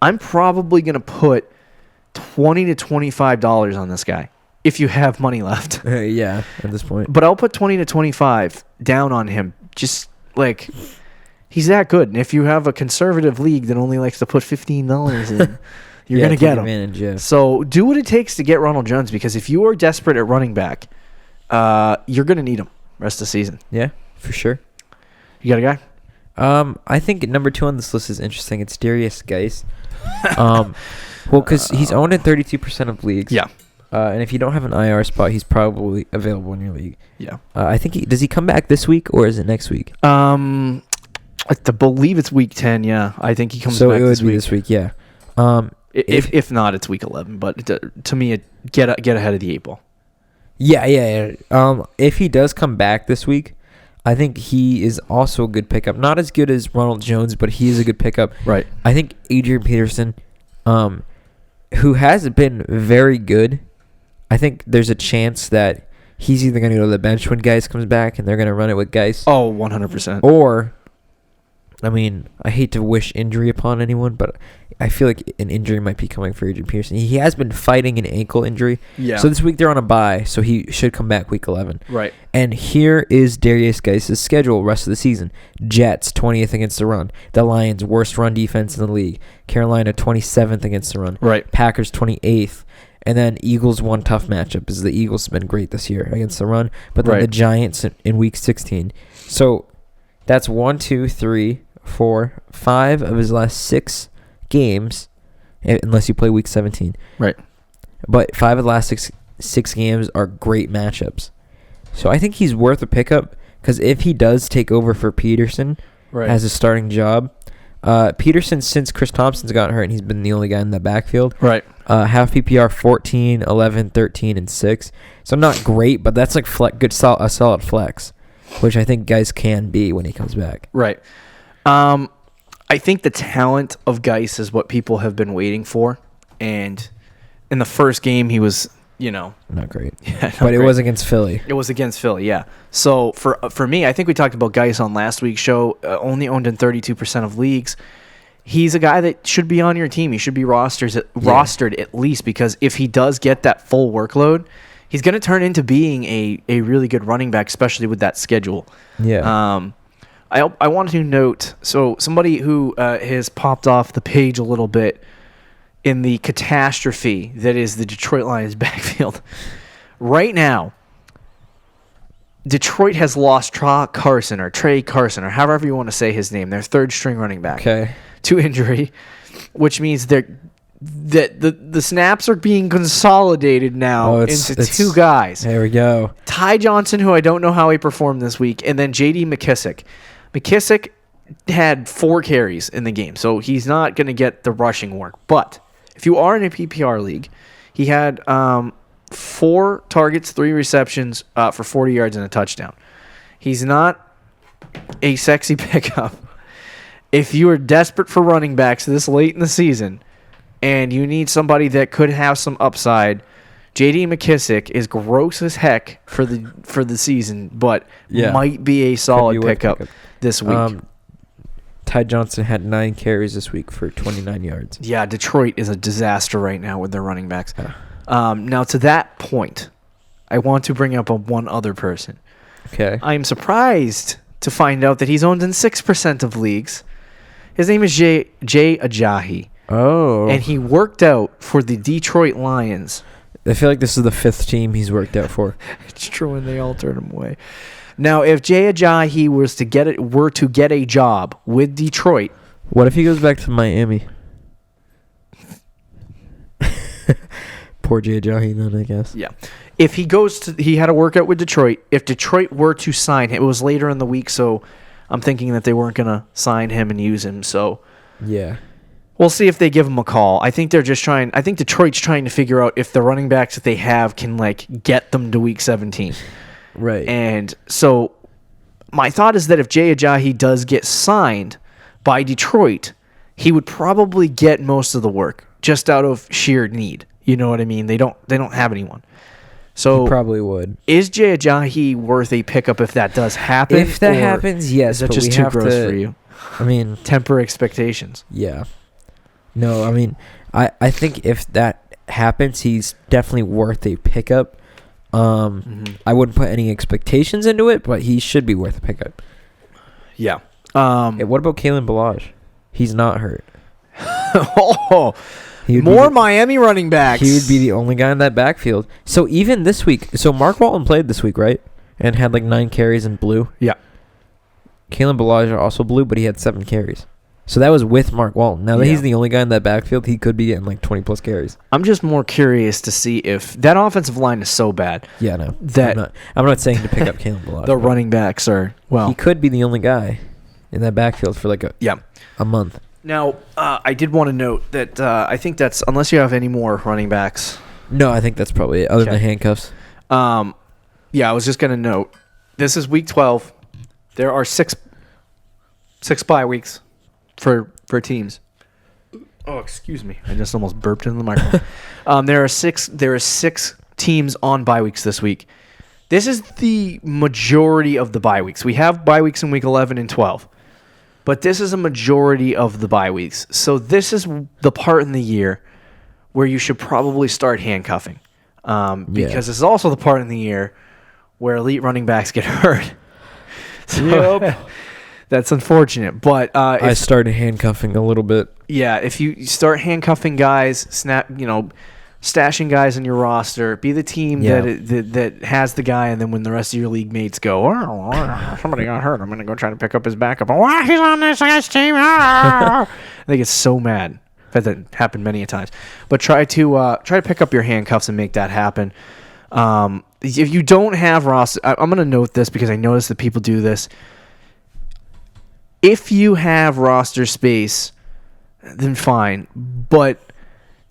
I'm probably going to put $20 to $25 on this guy if you have money left. Yeah, at this point. But I'll put 20 to 25 down on him. Just, like, he's that good. And if you have a conservative league that only likes to put $15 in, you're going to get him. Yeah. So do what it takes to get Ronal Jones, because if you are desperate at running back, you're going to need him rest of the season. Yeah, for sure. You got a guy? I think number 2 on this list is interesting. It's Derrius Guice. Well, because he's owned in 32% of leagues. Yeah. And if you don't have an IR spot, he's probably available in your league. Yeah. I think does he come back this week or is it next week? I believe it's week 10. Yeah, I think he comes back this week. So it would be this week. Yeah. If not, it's week 11. But to me, get ahead of the 8 ball. Yeah. If he does come back this week, I think he is also a good pickup. Not as good as Ronal Jones, but he is a good pickup. Right. I think Adrian Peterson, who has been very good, I think there's a chance that he's either going to go to the bench when Guice comes back and they're going to run it with Guice. Oh, 100%. Or, I mean, I hate to wish injury upon anyone, but I feel like an injury might be coming for Adrian Peterson. He has been fighting an ankle injury. Yeah. So this week they're on a bye, so he should come back week 11. Right. And here is Derrius Guice's schedule rest of the season. Jets, 20th against the run. The Lions, worst run defense in the league. Carolina, 27th against the run. Right. Packers, 28th. And then Eagles, one tough matchup is the Eagles have been great this year against the run. But then Right. the Giants in week 16. So that's 1, 2, 3, 4, 5 of his last 6 games, unless you play week 17. Right. But 5 of the last six games are great matchups. So I think he's worth a pickup because if he does take over for Peterson as a starting job, Peterson, since Chris Thompson's gotten hurt, and he's been the only guy in the backfield. Right. Half PPR 14, 11, 13, and 6. So not great, but that's like a solid flex, which I think Guice can be when he comes back. Right. I think the talent of Guice is what people have been waiting for. And in the first game, he was, Not great. yeah, But it was against Philly. It was against Philly, yeah. So for me, I think we talked about Guice on last week's show. Only owned in 32% of leagues. He's a guy that should be on your team. He should be rostered at least, because if he does get that full workload, he's going to turn into being a really good running back, especially with that schedule. Yeah. I wanted to note, so somebody who has popped off the page a little bit in the catastrophe that is the Detroit Lions backfield. Right now, Detroit has lost Trey Carson, or however you want to say his name, their third string running back, to injury, which means that the snaps are being consolidated now into 2 guys. There we go. Ty Johnson, who I don't know how he performed this week, and then J.D. McKissick. McKissick had 4 carries in the game, so he's not going to get the rushing work. But if you are in a PPR league, he had 4 targets, 3 receptions for 40 yards and a touchdown. He's not a sexy pickup. If you are desperate for running backs this late in the season and you need somebody that could have some upside, J.D. McKissick is gross as heck for the season, but might be a solid pickup this week. Ty Johnson had 9 carries this week for 29 yards. Yeah, Detroit is a disaster right now with their running backs. Now, to that point, I want to bring up one other person. Okay. I'm surprised to find out that he's owned in 6% of leagues. His name is Jay Ajayi. Oh. And he worked out for the Detroit Lions. I feel like this is the 5th team he's worked out for. It's true, and they all turned him away. Now, if Jay Ajayi were to get a job with Detroit, what if he goes back to Miami? Poor Jay Ajayi, then I guess. Yeah, if he had a workout with Detroit. If Detroit were to sign him, it was later in the week, so I'm thinking that they weren't gonna sign him and use him. So yeah. We'll see if they give him a call. I think Detroit's trying to figure out if the running backs that they have can get them to week 17. Right. And so my thought is that if Jay Ajayi does get signed by Detroit, he would probably get most of the work just out of sheer need. You know what I mean? They don't have anyone. So he probably would. Is Jay Ajayi worth a pickup if that does happen? If that happens, yes. Is that just too gross for you? I mean, temper expectations. Yeah. No, I mean, I think if that happens, he's definitely worth a pickup. I wouldn't put any expectations into it, but he should be worth a pickup. Yeah. What about Kalen Ballage? He's not hurt. More Miami running backs. He would be the only guy in that backfield. So even this week, Mark Walton played this week, right? And had 9 carries and blue. Yeah. Kalen Ballage also blue, but he had 7 carries. So that was with Mark Walton. Now that he's the only guy in that backfield, he could be getting 20-plus carries. I'm just more curious to see if that offensive line is so bad. Yeah, no. That I'm not saying to pick up Kalen Ballage. The running backs are, he could be the only guy in that backfield for a month. Now, I did want to note that I think that's, unless you have any more running backs. No, I think that's probably it, other than handcuffs. Yeah, I was just going to note, this is week 12. There are six bye weeks for teams. Oh, excuse me. I just almost burped into the microphone. There are six teams on bye weeks this week. This is the majority of the bye weeks. We have bye weeks in week 11 and 12. But this is a majority of the bye weeks. So this is the part in the year where you should probably start handcuffing. Because this is also the part in the year where elite running backs get hurt. So that's unfortunate. But I started handcuffing a little bit. Yeah, if you start handcuffing guys, stashing guys in your roster, be the team that has the guy, and then when the rest of your league mates go, somebody got hurt, I'm going to go try to pick up his backup. Oh, he's on this guy's team. They get so mad. I've had that happen many a times. But try to pick up your handcuffs and make that happen. If you don't have roster, I'm going to note this because I notice that people do this. If you have roster space, then fine. But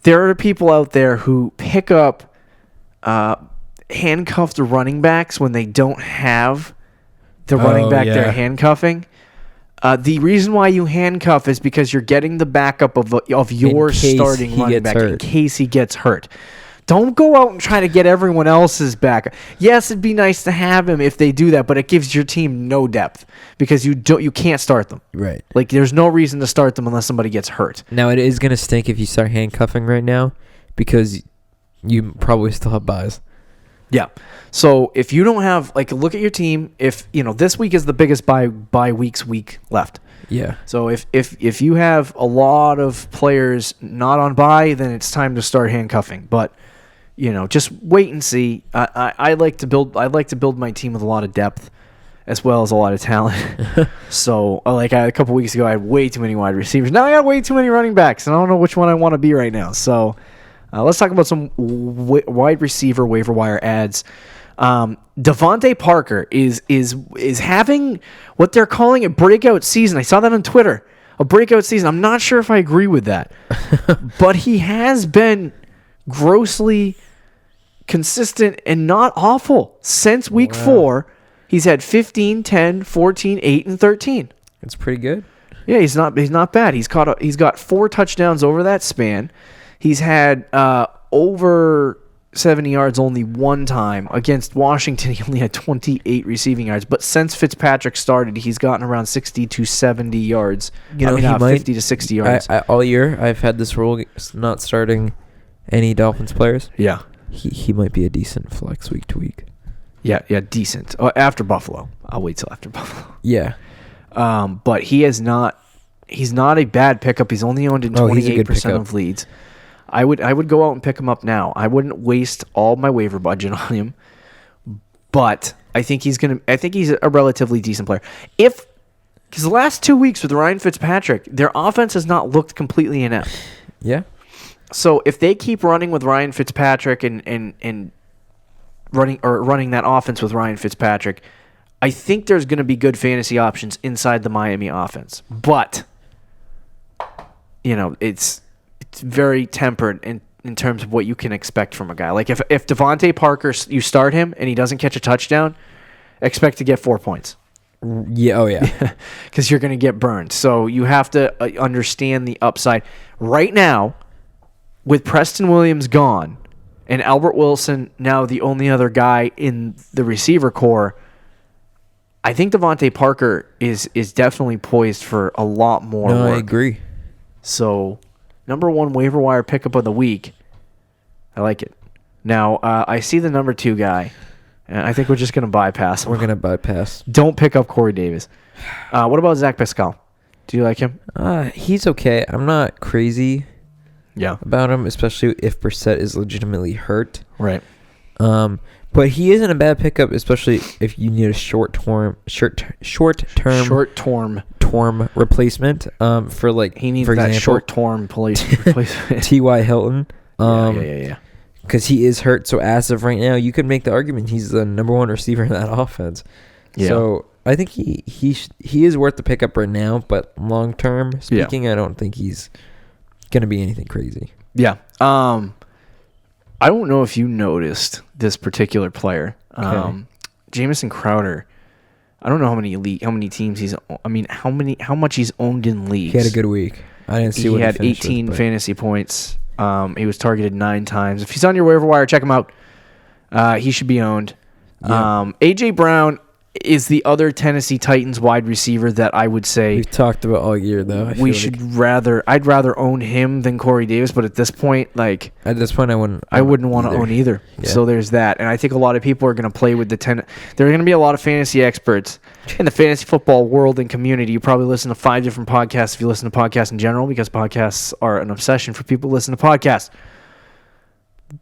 there are people out there who pick up handcuffed running backs when they don't have the running back they're handcuffing. The reason why you handcuff is because you're getting the backup of your starting running back in case he gets hurt. Don't go out and try to get everyone else's back. Yes, it'd be nice to have him if they do that, but it gives your team no depth because you can't start them. Right. Like there's no reason to start them unless somebody gets hurt. Now it is gonna stink if you start handcuffing right now because you probably still have buys. Yeah. So if you don't have look at your team. If this week is the biggest bye week left. Yeah. So if you have a lot of players not on bye, then it's time to start handcuffing. But just wait and see. I like to build my team with a lot of depth, as well as a lot of talent. So, a couple weeks ago, I had way too many wide receivers. Now I got way too many running backs, and I don't know which one I want to be right now. So, let's talk about some wide receiver waiver wire ads. Devante Parker is having what they're calling a breakout season. I saw that on Twitter. A breakout season. I'm not sure if I agree with that, but he has been grossly consistent and not awful since week 4. He's had 15, 10, 14, 8, and 13. It's pretty good. Yeah, he's not bad. He's got 4 touchdowns over that span. He's had over 70 yards only one time. Against Washington, he only had 28 receiving yards. But since Fitzpatrick started, he's gotten around 60 to 70 yards. 50 to 60 yards. All year, I've had this rule not starting any Dolphins players. Yeah. He might be a decent flex week to week. Yeah, decent. After Buffalo. I'll wait till after Buffalo. Yeah. But he's not a bad pickup. He's only owned in 28% of leagues. I would go out and pick him up now. I wouldn't waste all my waiver budget on him. But I think he's a relatively decent player. Because the last 2 weeks with Ryan Fitzpatrick, their offense has not looked completely inept. Yeah. So if they keep running with Ryan Fitzpatrick and running that offense with Ryan Fitzpatrick, I think there's going to be good fantasy options inside the Miami offense. But it's very tempered in terms of what you can expect from a guy. Like if Devante Parker, you start him and he doesn't catch a touchdown, expect to get 4 points. Yeah. Oh yeah. Because you're going to get burned. So you have to understand the upside right now. With Preston Williams gone and Albert Wilson now the only other guy in the receiver core, I think Devante Parker is definitely poised for a lot more work. I agree. So, number 1 waiver wire pickup of the week. I like it. Now, I see the number 2 guy, and I think we're just going to bypass him. We're going to bypass. Don't pick up Corey Davis. What about Zach Pascal? Do you like him? He's okay. I'm not crazy. Yeah. About him, especially if Brissett is legitimately hurt. Right. But he isn't a bad pickup, especially if you need a short-term replacement. For he needs for that example, short-term replacement. T.Y. Hilton. Yeah. Because he is hurt. So as of right now, you could make the argument he's the number 1 receiver in that offense. Yeah. So I think he is worth the pickup right now. But long-term speaking, I don't think he's going to be anything crazy. Yeah. I don't know if you noticed this particular player. Okay. Jamison Crowder I don't know how many teams he's. I mean, how much he's owned in leagues. He had a good week. I didn't see he what had he finished 18 with, fantasy points. He was targeted 9 times. If he's on your waiver wire, check him out. He should be owned. Yeah. AJ Brown is the other Tennessee Titans wide receiver that I would say We've talked about all year, though. I'd rather own him than Corey Davis, but at this point, at this point, I wouldn't want to own either. Yeah. So there's that. And I think a lot of people are going to play with the there are going to be a lot of fantasy experts in the fantasy football world and community. You probably listen to 5 different podcasts if you listen to podcasts in general, because podcasts are an obsession for people who listen to podcasts.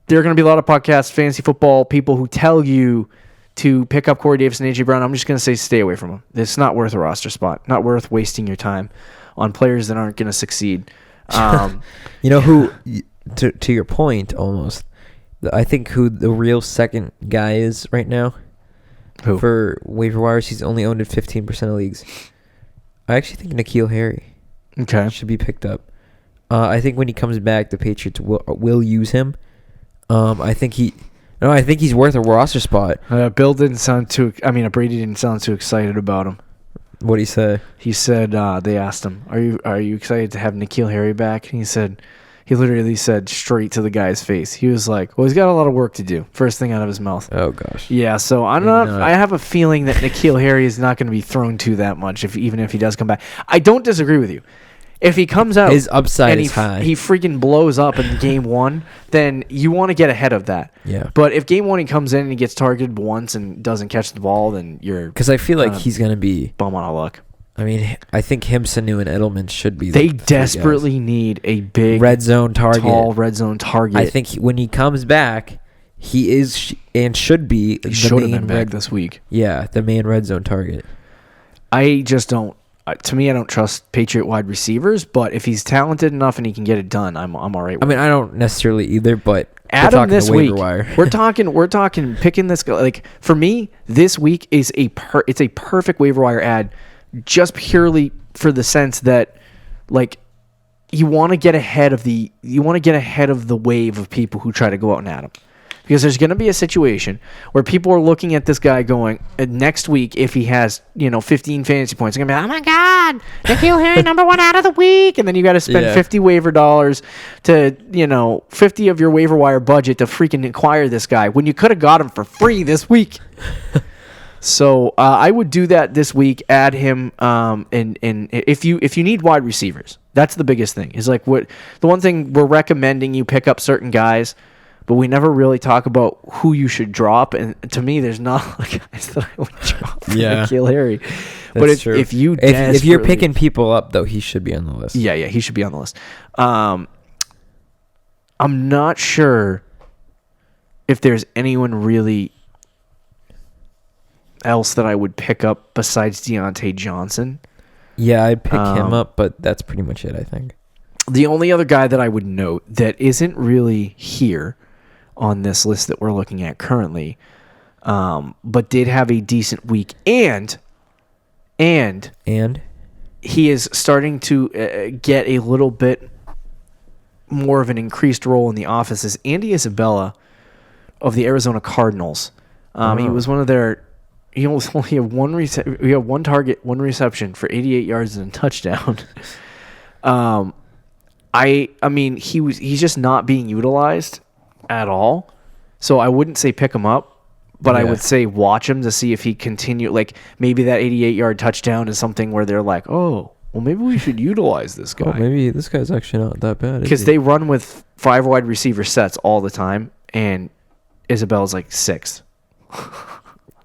There are going to be a lot of podcasts, fantasy football people who tell you to pick up Corey Davis and A.J. Brown. I'm just going to say stay away from them. It's not worth a roster spot. Not worth wasting your time on players that aren't going to succeed. You know who, to your point almost, I think who the real second guy is right now? Who? For waiver wires, he's only owned in 15% of leagues. I actually think N'Keal Harry should be picked up. I think when he comes back, the Patriots will use him. I think he's worth a roster spot. Bill didn't sound too. Brady didn't sound too excited about him. What'd he say? He said they asked him, "Are you excited to have N'Keal Harry back?" And he literally said straight to the guy's face. He was like, "Well, he's got a lot of work to do." First thing out of his mouth. Oh gosh. Yeah. So I have a feeling that N'Keal Harry is not going to be thrown to that much, even if he does come back. I don't disagree with you. If he comes out, his upside is high. He freaking blows up in game 1, then you want to get ahead of that. Yeah. But if game 1 he comes in and he gets targeted once and doesn't catch the ball, then you're because I feel like he's gonna be bum on a luck. I mean, I think him, Sanu, and Edelman should be. They desperately need a big red zone target, tall red zone target. I think when he comes back, he is and should be. He should have been back this week. Yeah, the main red zone target. I just don't. To me, I don't trust Patriot wide receivers, but if he's talented enough and he can get it done, I'm all right with it. I mean, I don't necessarily either, but add him this week. We're talking picking this guy. Like, for me, this week is it's a perfect waiver wire ad, just purely for the sense that, like, you want to get ahead of the wave of people who try to go out and add him. Because there's going to be a situation where people are looking at this guy going, next week, if he has, 15 fantasy points, they're going to be, oh my God, N'Keal Harry, number 1 out of the week. And then you got to spend 50 waiver dollars to, 50 of your waiver wire budget to freaking acquire this guy when you could have got him for free this week. So I would do that this week. Add him, and if you need wide receivers, that's the biggest thing. Is like the one thing we're recommending you pick up certain guys. But we never really talk about who you should drop, and to me, there's not a lot of guys that I would drop for N'Keal Harry. But if you're picking people up, though, he should be on the list. Yeah, he should be on the list. I'm not sure if there's anyone really else that I would pick up besides Deontay Johnson. Yeah, I'd pick him up, but that's pretty much it, I think. The only other guy that I would note that isn't really here on this list that we're looking at currently, but did have a decent week, and he is starting to get a little bit more of an increased role in the office, is Andy Isabella of the Arizona Cardinals. He was one of their. He only had one target, one reception for 88 yards and a touchdown. I mean, he's just not being utilized at all. So I wouldn't say pick him up, but I would say watch him to see if he continue. Like, maybe that 88-yard touchdown is something where they're like, oh, well, maybe we should utilize this guy. Oh, maybe this guy's actually not that bad. Because they run with 5 wide receiver sets all the time, and Isabella's like 6th.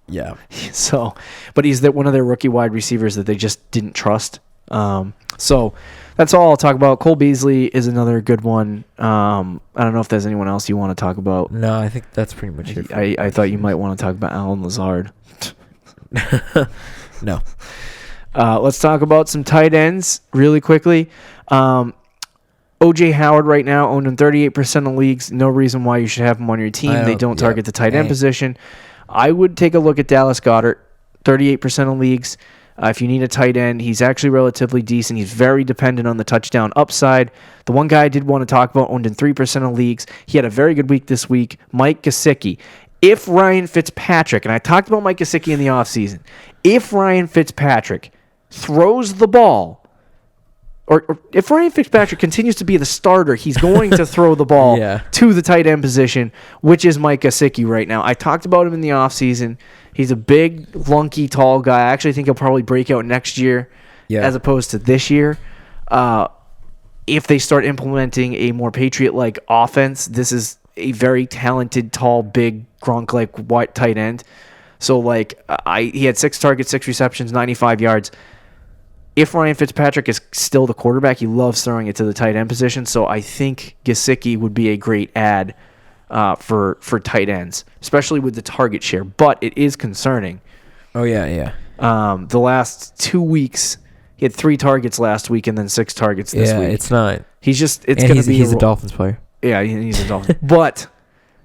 Yeah. So, but he's one of their rookie wide receivers that they just didn't trust. So that's all I'll talk about. Cole Beasley is another good one. I don't know if there's anyone else you want to talk about. No, I think that's pretty much it. I thought you might want to talk about Alan Lazard. No. Let's talk about some tight ends really quickly. O.J. Howard right now owned in 38% of leagues. No reason why you should have him on your team. They don't target the tight end position. I would take a look at Dallas Goedert, 38% of leagues. If you need a tight end, he's actually relatively decent. He's very dependent on the touchdown upside. The one guy I did want to talk about owned in 3% of leagues. He had a very good week this week. Mike Gesicki. if Ryan Fitzpatrick, and I talked about Mike Gesicki in the offseason, if Ryan Fitzpatrick throws the ball, or if Ryan Fitzpatrick continues to be the starter, he's going to throw the ball to the tight end position, which is Mike Gesicki right now. I talked about him in the offseason. He's a big, lunky, tall guy. I actually think he'll probably break out next year as opposed to this year. If they start implementing a more Patriot-like offense, this is a very talented, tall, big, Gronk-like white tight end. So, he had 6 targets, 6 receptions, 95 yards. If Ryan Fitzpatrick is still the quarterback, he loves throwing it to the tight end position. So I think Gesicki would be a great add for tight ends, especially with the target share. But it is concerning. Oh, yeah. The last 2 weeks, he had 3 targets last week and then 6 targets this week. Yeah, it's not. He's a Dolphins player. Yeah, he's a Dolphin. But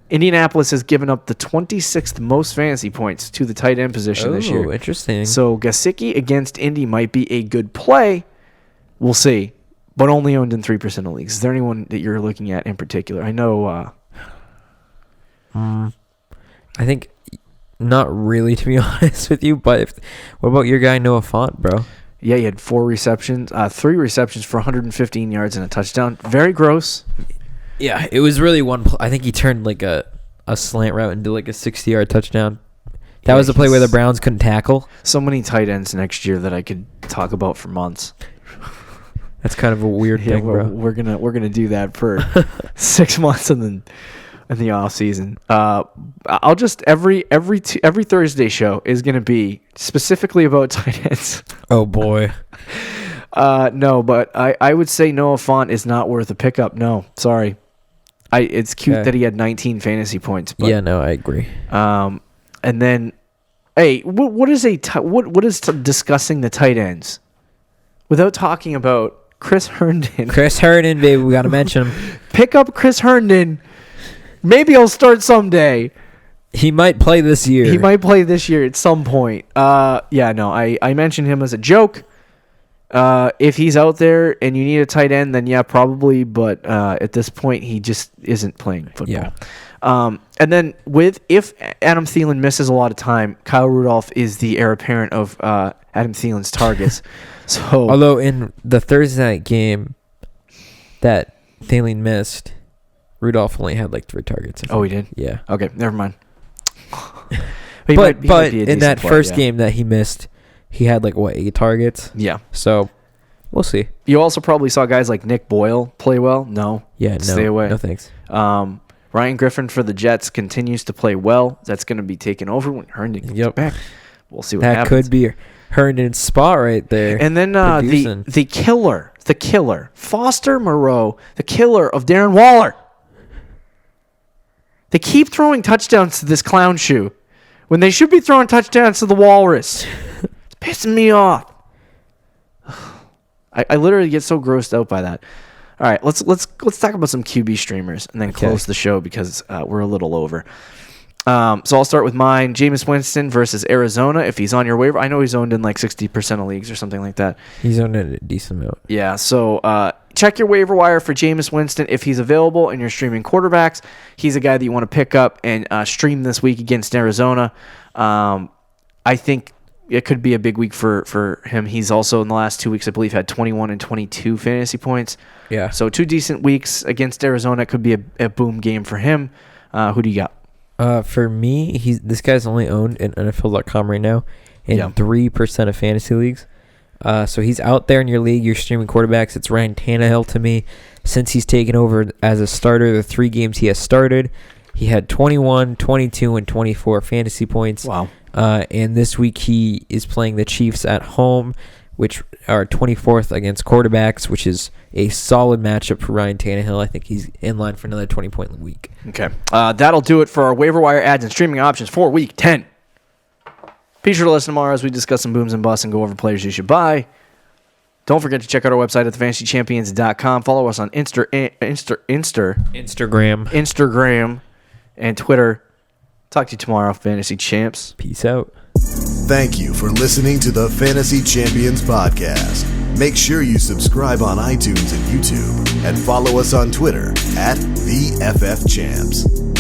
Indianapolis has given up the 26th most fantasy points to the tight end position this year. Oh, interesting. So Gesicki against Indy might be a good play. We'll see. But only owned in 3% of leagues. Is there anyone that you're looking at in particular? I know... I think not really, to be honest with you. But what about your guy Noah Fant, bro? Yeah, he had 4 receptions. 3 receptions for 115 yards and a touchdown. Very gross. Yeah, it was really one. I think he turned a slant route into a 60-yard touchdown. That was the play where the Browns couldn't tackle. So many tight ends next year that I could talk about for months. That's kind of a weird thing, bro. We're gonna do that for 6 months in the off season. I'll just every Thursday show is gonna be specifically about tight ends. Oh boy. No, but I would say Noah Fant is not worth a pickup. No, sorry. It's cute that he had 19 fantasy points. But, yeah, no, I agree. And then, hey, what is discussing the tight ends without talking about Chris Herndon? Chris Herndon, baby, we gotta mention him. Pick up Chris Herndon. Maybe he'll start someday. He might play this year. He might play this year at some point. I mentioned him as a joke. If he's out there and you need a tight end, then yeah, probably. But at this point, he just isn't playing football. Yeah. And then if Adam Thielen misses a lot of time, Kyle Rudolph is the heir apparent of Adam Thielen's targets. So, although in the Thursday night game that Thielen missed, Rudolph only had 3 targets. Oh, he did? Yeah. Okay, never mind. But in that first game that he missed, he had 8 targets? Yeah. So, we'll see. You also probably saw guys like Nick Boyle play well. No. Yeah, no. Stay away. No thanks. Ryan Griffin for the Jets continues to play well. That's going to be taken over when Herndon comes back. We'll see what happens. That could be Herndon's spot right there. And then the killer, Foster Moreau, the killer of Darren Waller. They keep throwing touchdowns to this clown shoe when they should be throwing touchdowns to the walrus. It's pissing me off. I literally get so grossed out by that. All right, let's talk about some QB streamers and then close the show because we're a little over. So I'll start with mine. Jameis Winston versus Arizona. If he's on your waiver, I know he's owned in 60% of leagues or something like that. He's owned in a decent amount. Yeah, so check your waiver wire for Jameis Winston. If he's available and you're streaming quarterbacks, he's a guy that you want to pick up and stream this week against Arizona. I think it could be a big week for him. He's also in the last 2 weeks, I believe, had 21 and 22 fantasy points. Yeah. So 2 decent weeks against Arizona. It could be a boom game for him. Who do you got? For me, this guy's only owned in NFL.com right now in 3% of fantasy leagues. So he's out there in your league. You're streaming quarterbacks. It's Ryan Tannehill to me. Since he's taken over as a starter, the 3 games he has started, he had 21, 22, and 24 fantasy points. Wow. And this week he is playing the Chiefs at home, which are 24th against quarterbacks, which is a solid matchup for Ryan Tannehill. I think he's in line for another 20-point week. Okay. That'll do it for our waiver wire ads and streaming options for Week 10. Be sure to listen tomorrow as we discuss some booms and busts and go over players you should buy. Don't forget to check out our website at thefantasychampions.com. Follow us on Instagram and Twitter. Talk to you tomorrow, Fantasy Champs. Peace out. Thank you for listening to the Fantasy Champions Podcast. Make sure you subscribe on iTunes and YouTube and follow us on Twitter at TheFFChamps.